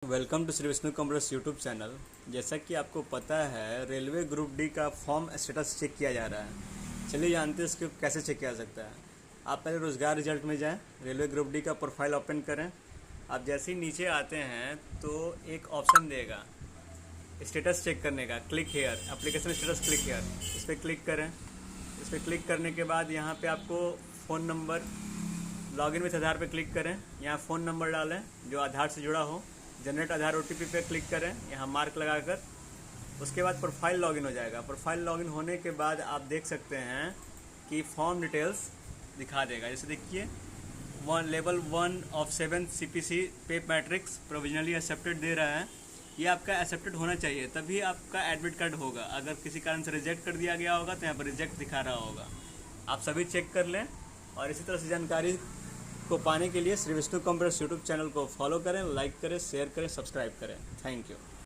Welcome to Shri Vishnu computers YouTube channel. जैसा कि आपको पता है, रेलवे ग्रुप डी का फॉर्म स्टेटस चेक किया जा रहा है। चलिए जानते हैं इसको कैसे चेक किया जा सकता है। आप पहले रोज़गार रिजल्ट में जाएं, रेलवे ग्रुप डी का प्रोफाइल ओपन करें। आप जैसे ही नीचे आते हैं तो एक ऑप्शन देगा स्टेटस चेक करने का, click here, application status click here. इस पर क्लिक करें। इस पर क्लिक करने के बाद यहाँ पे आपको फ़ोन नंबर, लॉगिन विथ आधार पे क्लिक करें। यहाँ फ़ोन नंबर डालें जो आधार से जुड़ा हो। जनरेट आधार OTP पे क्लिक करें, यहाँ मार्क लगाकर। उसके बाद प्रोफाइल लॉगिन हो जाएगा। प्रोफाइल लॉगिन होने के बाद आप देख सकते हैं कि फॉर्म डिटेल्स दिखा देगा। जैसे देखिए, लेवल 1 ऑफ 7 CPC पे मैट्रिक्स प्रोविजनली एक्सेप्टेड दे रहा है। ये आपका एक्सेप्टेड होना चाहिए, तभी आपका एडमिट कार्ड होगा। अगर किसी कारण से रिजेक्ट कर दिया गया होगा तो यहाँ पर रिजेक्ट दिखा रहा होगा। आप सभी चेक कर लें और इसी तरह से जानकारी को पाने के लिए Shri Vishnu computers YouTube channel को फॉलो करें, लाइक करें, शेयर करें, सब्सक्राइब करें। Thank you.